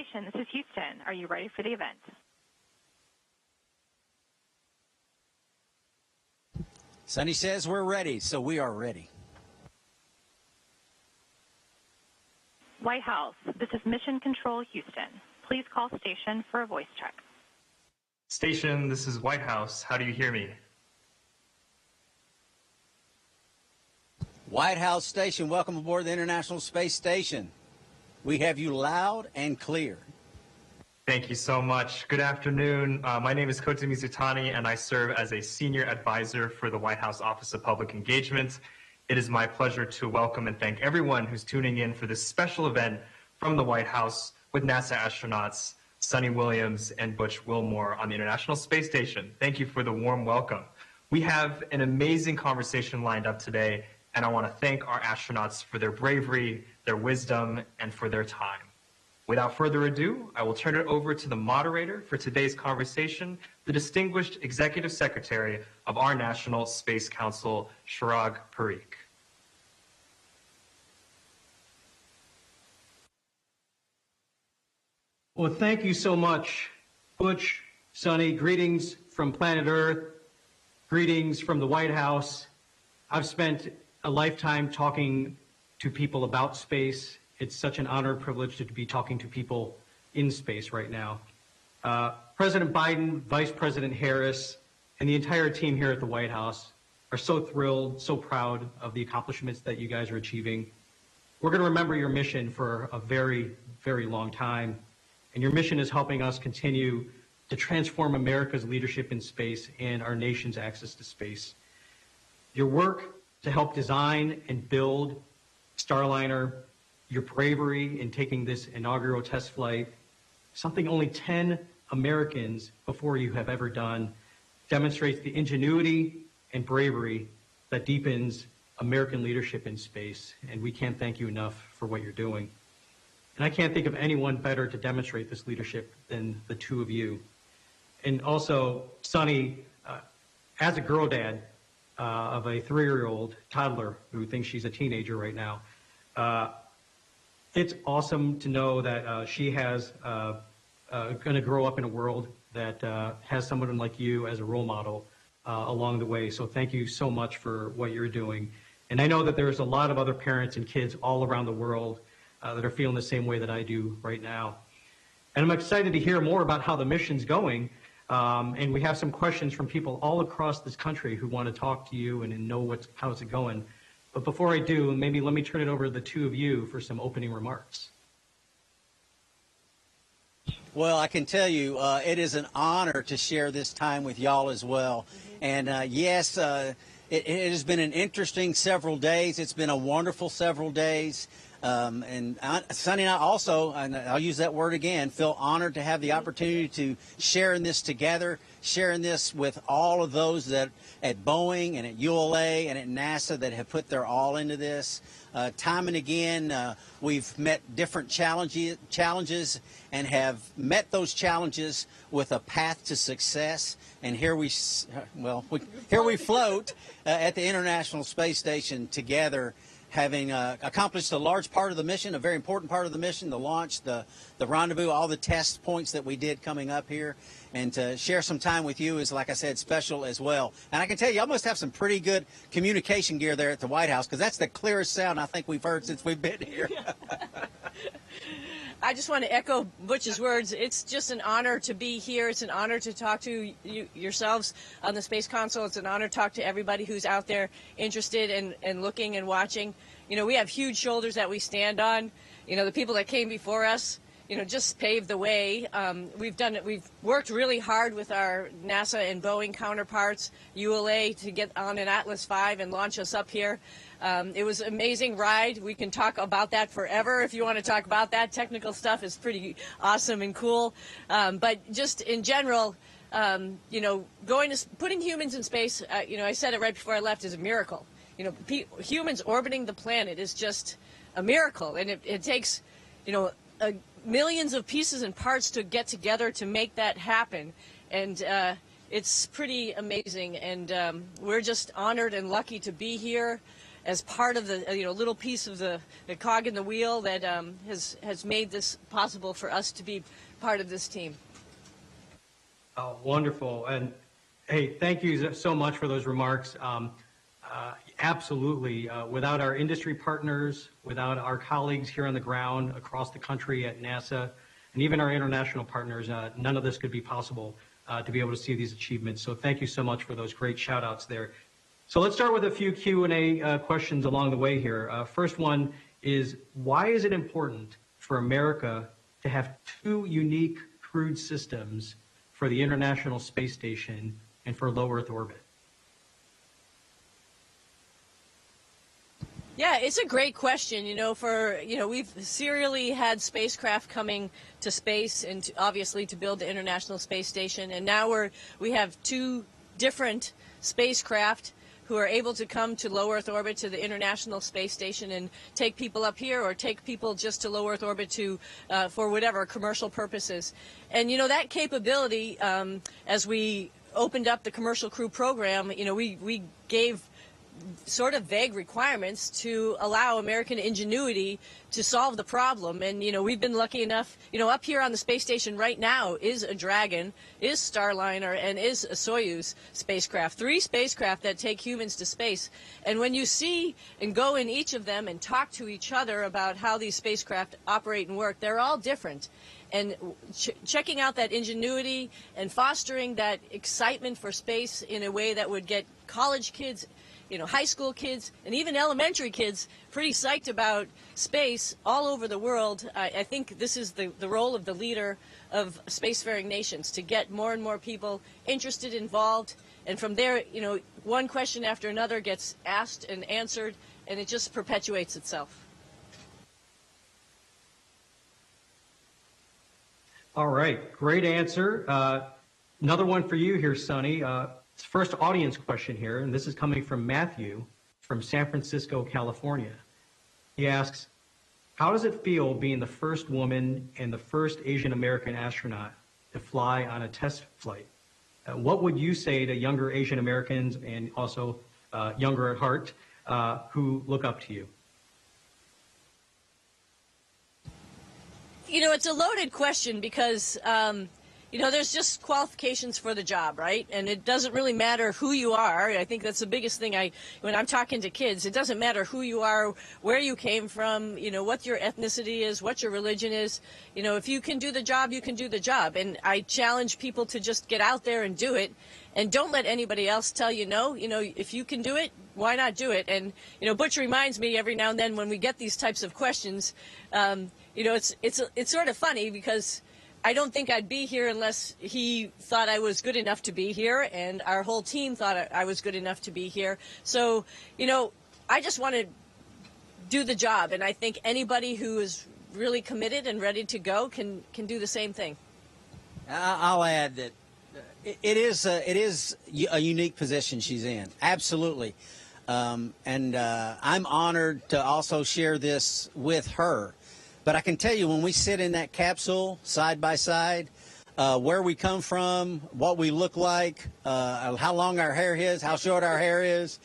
station, this is Houston. Are you ready for the event? Sunny says we're ready, so we are ready. White House, this is Mission Control Houston. Please call station for a voice check. Station, this is White House. How do you hear me? White House Station, welcome aboard the International Space Station. We have you loud and clear. Thank you so much. Good afternoon. My name is Kota Mizutani, and I serve as a senior advisor for the White House Office of Public Engagement. It is my pleasure to welcome and thank everyone who's tuning in for this special event from the White House with NASA astronauts Sunny Williams and Butch Wilmore on the International Space Station. Thank you for the warm welcome. We have an amazing conversation lined up today, and I want to thank our astronauts for their bravery, their wisdom, and for their time. Without further ado, I will turn it over to the moderator for today's conversation, the distinguished Executive Secretary of our National Space Council, Chirag Parikh. Well, thank you so much, Butch, Sunny. Greetings from planet Earth. Greetings from the White House. I've spent a lifetime talking to people about space. It's such an honor and privilege to be talking to people in space right now. President Biden, Vice President Harris, and the entire team here at the White House are so thrilled, so proud of the accomplishments that you guys are achieving. We're going to remember your mission for a very, very long time. And your mission is helping us continue to transform America's leadership in space and our nation's access to space. Your work to help design and build Starliner, your bravery in taking this inaugural test flight, something only 10 Americans before you have ever done, demonstrates the ingenuity and bravery that deepens American leadership in space. And we can't thank you enough for what you're doing. And I can't think of anyone better to demonstrate this leadership than the two of you. And also, Sunny, as a girl dad of a 3-year-old toddler who thinks she's a teenager right now, it's awesome to know that she has going to grow up in a world that has someone like you as a role model along the way. So thank you so much for what you're doing. And I know that there's a lot of other parents and kids all around the world that are feeling the same way that I do right now. And I'm excited to hear more about how the mission's going. And we have some questions from people all across this country who want to talk to you and know how's it going. But before I do, maybe let me turn it over to the two of you for some opening remarks. Well, I can tell you it is an honor to share this time with y'all as well. And yes, it has been an interesting several days. It's been a wonderful several days. And Sunny and I also, and I'll use that word again, feel honored to have the opportunity to share in this together, sharing this with all of those that at Boeing and at ULA and at NASA that have put their all into this. Time and again, we've met different challenges and have met those challenges with a path to success. And here we float at the International Space Station together, having accomplished a large part of the mission, a very important part of the mission, the launch, the rendezvous, all the test points that we did coming up here. And to share some time with you is, like I said, special as well. And I can tell you, y'all must have some pretty good communication gear there at the White House, because that's the clearest sound I think we've heard since we've been here. I just want to echo Butch's words. It's just an honor to be here. It's an honor to talk to yourselves on the Space Council. It's an honor to talk to everybody who's out there interested and looking and watching. You know, we have huge shoulders that we stand on. You know, the people that came before us, you know, just paved the way. We've worked really hard with our NASA and Boeing counterparts, ULA, to get on an Atlas V and launch us up here. It was an amazing ride. We can talk about that forever if you want to talk about that. Technical stuff is pretty awesome and cool. But just in general, you know, putting humans in space, you know, I said it right before I left, is a miracle. You know, humans orbiting the planet is just a miracle. And it takes, you know, millions of pieces and parts to get together to make that happen. And it's pretty amazing. And we're just honored and lucky to be here. as part of the little piece of the cog in the wheel that has made this possible for us to be part of this team. Oh, wonderful. And hey, thank you so much for those remarks. Absolutely. Without our industry partners, without our colleagues here on the ground across the country at NASA, and even our international partners, none of this could be possible to be able to see these achievements. So thank you so much for those great shout outs there. So let's start with a few Q&A questions along the way here. First one is, why is it important for America to have two unique crewed systems for the International Space Station and for low Earth orbit? Yeah, it's a great question. We've serially had spacecraft coming to space and obviously to build the International Space Station. And now we have two different spacecraft who are able to come to low Earth orbit to the International Space Station and take people up here or take people just to low Earth orbit for whatever commercial purposes. And, that capability, as we opened up the commercial crew program, we gave sort of vague requirements to allow American ingenuity to solve the problem. And, we've been lucky enough, up here on the space station right now is a Dragon, is Starliner, and is a Soyuz spacecraft. 3 spacecraft that take humans to space. And when you see and go in each of them and talk to each other about how these spacecraft operate and work, they're all different. And checking out that ingenuity and fostering that excitement for space in a way that would get college kids, high school kids, and even elementary kids pretty psyched about space all over the world. I think this is the role of the leader of spacefaring nations, to get more and more people interested, involved, and from there, one question after another gets asked and answered, and it just perpetuates itself. All right, great answer. Another one for you here, Sunny. First audience question here, and this is coming from Matthew from San Francisco, California. He asks, how does it feel being the first woman and the first Asian American astronaut to fly on a test flight? What would you say to younger Asian Americans and also younger at heart who look up to you? It's a loaded question because there's just qualifications for the job, right? And it doesn't really matter who you are. I think that's the biggest thing when I'm talking to kids, it doesn't matter who you are, where you came from, what your ethnicity is, what your religion is. If you can do the job, you can do the job. And I challenge people to just get out there and do it. And don't let anybody else tell you no. If you can do it, why not do it? And, Butch reminds me every now and then when we get these types of questions, it's sort of funny because I don't think I'd be here unless he thought I was good enough to be here, and our whole team thought I was good enough to be here. So, I just want to do the job, and I think anybody who is really committed and ready to go can do the same thing. I'll add that it is a unique position she's in, absolutely. And I'm honored to also share this with her. But I can tell you, when we sit in that capsule side by side, where we come from, what we look like, how long our hair is, how short our hair is,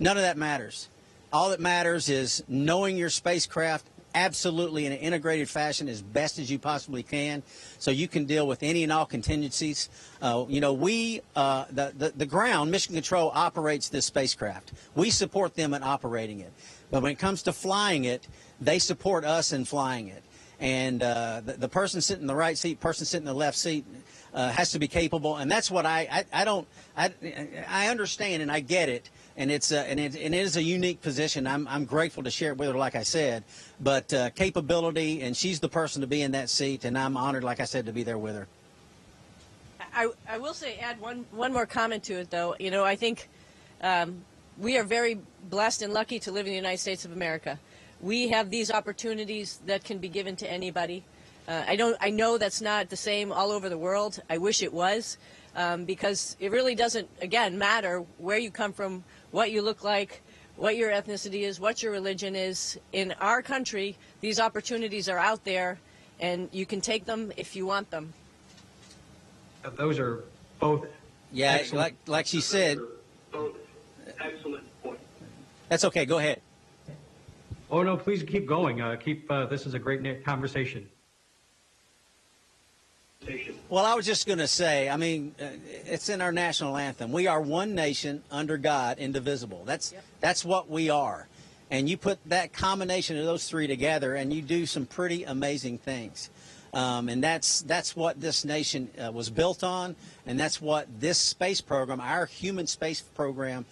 none of that matters. All that matters is knowing your spacecraft absolutely in an integrated fashion as best as you possibly can, so you can deal with any and all contingencies. The ground, Mission Control, operates this spacecraft. We support them in operating it. But when it comes to flying it, they support us in flying it. And the person sitting in the right seat, person sitting in the left seat has to be capable. And that's what I understand and I get it. And it is a unique position. I'm grateful to share it with her, like I said. But capability, and she's the person to be in that seat. And I'm honored, like I said, to be there with her. I will say, add one more comment to it, though. I think we are very blessed and lucky to live in the United States of America. We have these opportunities that can be given to anybody. I know that's not the same all over the world. I wish it was, because it really doesn't, again, matter where you come from, what you look like, what your ethnicity is, what your religion is. In our country, these opportunities are out there, and you can take them if you want them. Those are both like she said. Both excellent points. That's okay. Go ahead. Oh, no, please keep going. This is a great conversation. Well, I was just going to say, I mean, it's in our national anthem. We are one nation under God, indivisible. That's what we are. And you put that combination of those three together, and you do some pretty amazing things. And that's what this nation was built on, and that's what this space program, our human space program,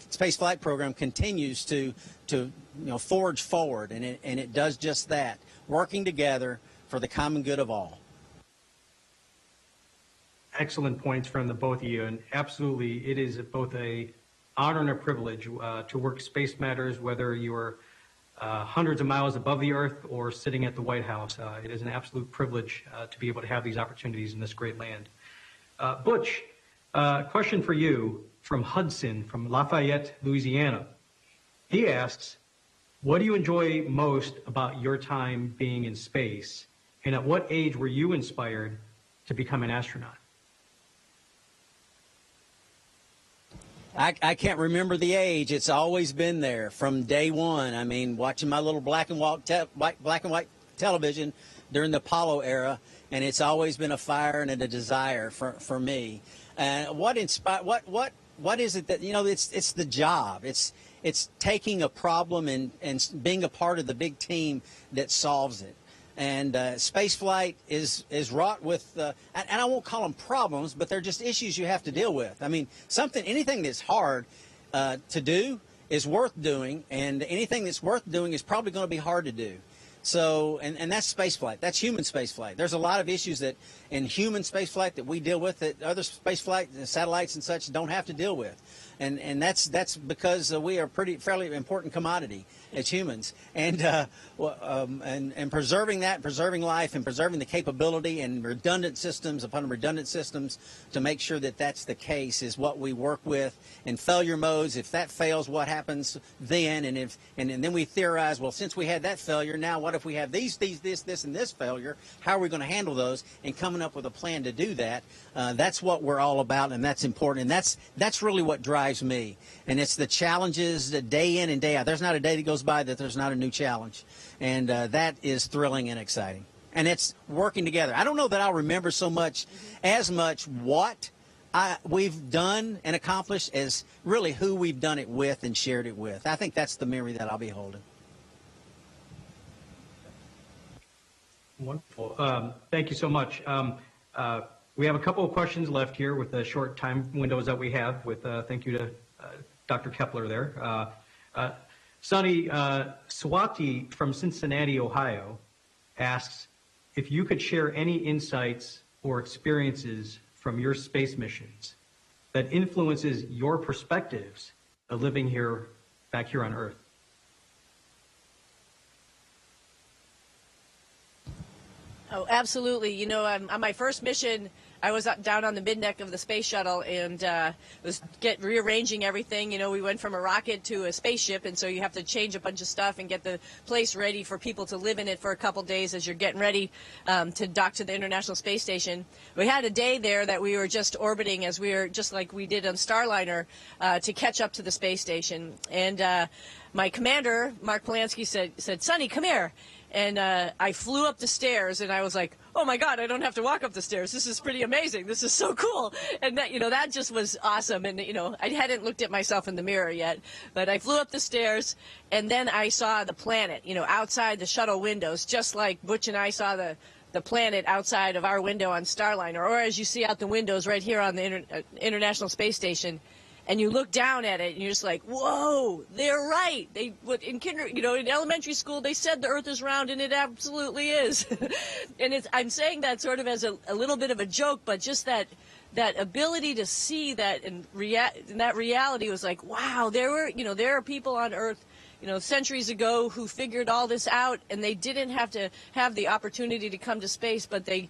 space flight program, continues to forge forward, and it does just that, working together for the common good of all. Excellent points from the both of you, and absolutely, it is both a honor and a privilege to work Space Matters, whether you're hundreds of miles above the Earth or sitting at the White House. It is an absolute privilege to be able to have these opportunities in this great land. Butch, question for you from Hudson from Lafayette, Louisiana. He asks, what do you enjoy most about your time being in space, and at what age were you inspired to become an astronaut? I can't remember the age. It's always been there from day one. I mean, watching my little black and white television during the Apollo era, and it's always been a fire and a desire for me. And what is it that, it's the job. It's taking a problem and being a part of the big team that solves it. And space flight is wrought with, and I won't call them problems, but they're just issues you have to deal with. I mean, anything that's hard to do is worth doing, and anything that's worth doing is probably going to be hard to do. So, and that's space flight. That's human space flight. There's a lot of issues that in human space flight that we deal with that other space flight, satellites and such, don't have to deal with. And that's because we are fairly important commodity as humans, and preserving life and preserving the capability and redundant systems upon redundant systems to make sure that that's the case is what we work with. In failure modes, if that fails, what happens then? And then we theorize, well, since we had that failure, now what if we have this, and this failure? How are we going to handle those? And coming up with a plan to do that. That's what we're all about, and that's important, and that's really what drives me. And it's the challenges day in and day out. There's not a day that goes by that there's not a new challenge, and that is thrilling and exciting. And it's working together. I don't know that I'll remember as much what we've done and accomplished as really who we've done it with and shared it with. I think that's the memory that I'll be holding. Wonderful. Thank you so much. We have a couple of questions left here with the short time windows that we have. Thank you to Dr. Kepler there. Sunny, Swati from Cincinnati, Ohio, asks if you could share any insights or experiences from your space missions that influences your perspectives of living back here on Earth. Oh, absolutely. On my first mission, I was down on the mid-neck of the space shuttle and was rearranging everything. We went from a rocket to a spaceship, and so you have to change a bunch of stuff and get the place ready for people to live in it for a couple days as you're getting ready to dock to the International Space Station. We had a day there that we were just orbiting as we were, just like we did on Starliner, to catch up to the space station. And my commander, Mark Polanski, said, "Sonny, come here." And I flew up the stairs, and I was like, "Oh my God, I don't have to walk up the stairs. This is pretty amazing. This is so cool." And that just was awesome. And I hadn't looked at myself in the mirror yet, but I flew up the stairs, and then I saw the planet, outside the shuttle windows, just like Butch and I saw the planet outside of our window on Starliner, or as you see out the windows right here on the International Space Station. And you look down at it, and you're just like, "Whoa, they're right." In elementary school, they said the Earth is round, and it absolutely is. And I'm saying that sort of as a little bit of a joke, but just that ability to see that and that reality was like, wow, there are people on Earth, centuries ago who figured all this out, and they didn't have to have the opportunity to come to space, but they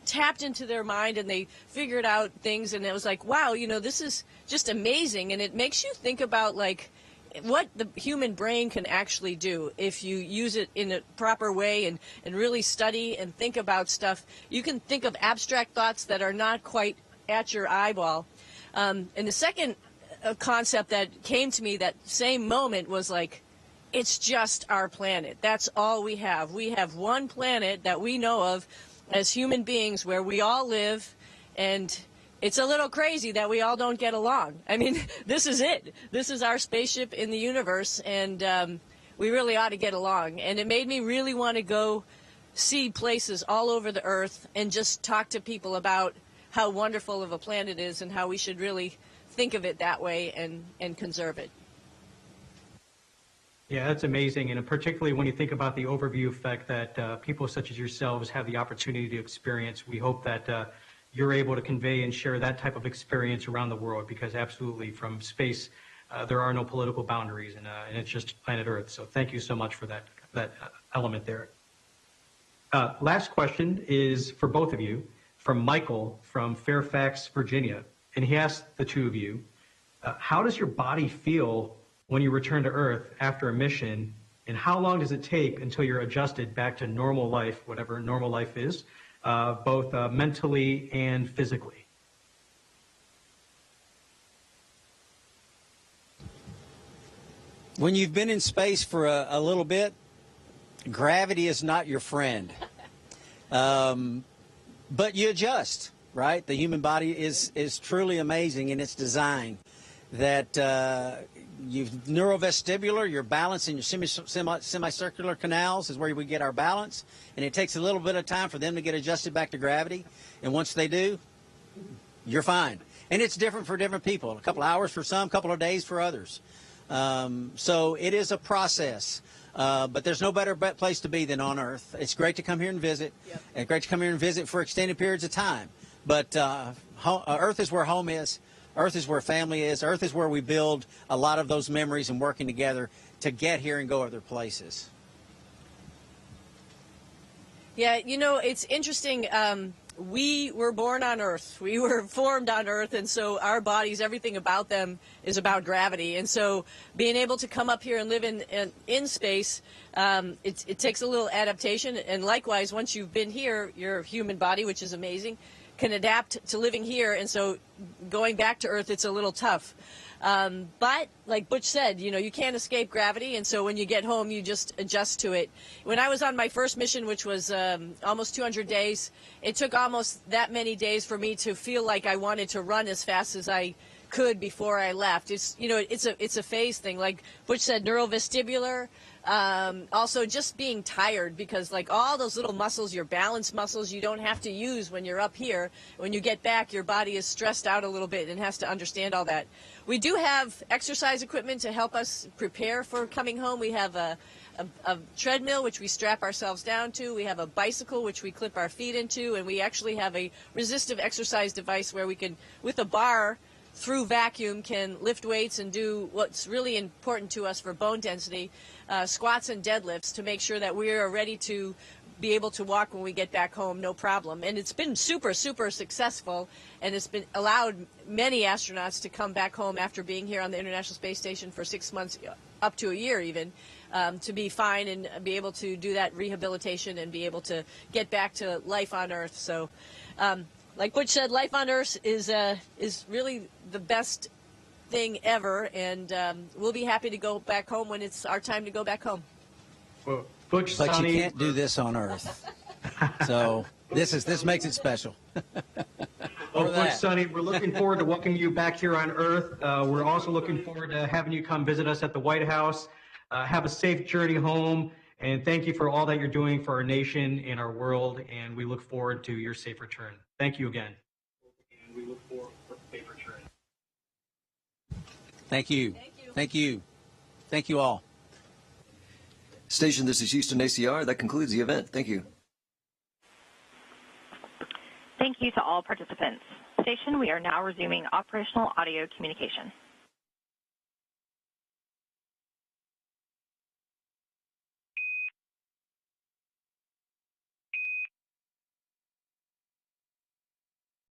tapped into their mind and they figured out things, and it was like, wow, this is just amazing. And it makes you think about like what the human brain can actually do if you use it in a proper way and really study and think about stuff. You can think of abstract thoughts that are not quite at your eyeball. And the second a concept that came to me that same moment was like, it's just our planet. That's all we have. We have one planet that we know of as human beings where we all live, and it's a little crazy that we all don't get along. I mean, this is it. This is our spaceship in the universe, and we really ought to get along. And it made me really want to go see places all over the Earth and just talk to people about how wonderful of a planet it is and how we should really think of it that way and conserve it. Yeah, that's amazing, and particularly when you think about the overview effect that people such as yourselves have the opportunity to experience. We hope that you're able to convey and share that type of experience around the world, because absolutely, from space, there are no political boundaries, and it's just planet Earth. So thank you so much for that element there. Last question is for both of you, from Michael from Fairfax, Virginia, and he asked the two of you, how does your body feel when you return to Earth after a mission, and how long does it take until you're adjusted back to normal life, whatever normal life is, both mentally and physically? When you've been in space for a little bit, gravity is not your friend. But you adjust, right? The human body is truly amazing in its design. That you've neurovestibular, your balance in your semicircular canals is where we get our balance, and it takes a little bit of time for them to get adjusted back to gravity. And once they do, you're fine. And it's different for different people. A couple hours for some, a couple of days for others. So it is a process. But there's no better place to be than on Earth. It's great to come here and visit. Yep. And great to come here and visit for extended periods of time. But Earth is where home is. Earth is where family is. Earth is where we build a lot of those memories and working together to get here and go other places. Yeah, you know, it's interesting. We were born on Earth. We were formed on Earth, and so our bodies, everything about them is about gravity. And so being able to come up here and live in space, it takes a little adaptation. And likewise, once you've been here, your human body, which is amazing, can adapt to living here. And so going back to Earth, it's a little tough. But like Butch said, you know, you can't escape gravity, and so when you get home, you just adjust to it. When I was on my first mission, which was almost 200 days, it took almost that many days for me to feel like I wanted to run as fast as I could before I left. It's, you know, it's a phase thing. Like Butch said, neurovestibular. Also just being tired, because like all those little muscles, your balance muscles, you don't have to use when you're up here. When you get back, your body is stressed out a little bit and has to understand all that. We do have exercise equipment to help us prepare for coming home. We have a treadmill, which we strap ourselves down to. We have a bicycle, which we clip our feet into, and we actually have a resistive exercise device where we can, with a bar, through vacuum, can lift weights and do what's really important to us for bone density, squats and deadlifts, to make sure that we are ready to be able to walk when we get back home, no problem. And it's been super, super successful, and it's been allowed many astronauts to come back home after being here on the International Space Station for 6 months, up to a year even, to be fine and be able to do that rehabilitation and be able to get back to life on Earth. So, like Butch said, life on Earth is really the best thing ever, and we'll be happy to go back home when it's our time to go back home. Well, Butch, but Sonny, you can't do this on Earth, so this makes it special. Well, Butch, Sonny, we're looking forward to welcoming you back here on Earth. We're also looking forward to having you come visit us at the White House. Have a safe journey home, and thank you for all that you're doing for our nation and our world, and we look forward to your safe return. Thank you again. And we look forward to a safe return. Thank you. Thank you. Thank you all. Station, this is Houston ACR. That concludes the event. Thank you. Thank you to all participants. Station, we are now resuming operational audio communication.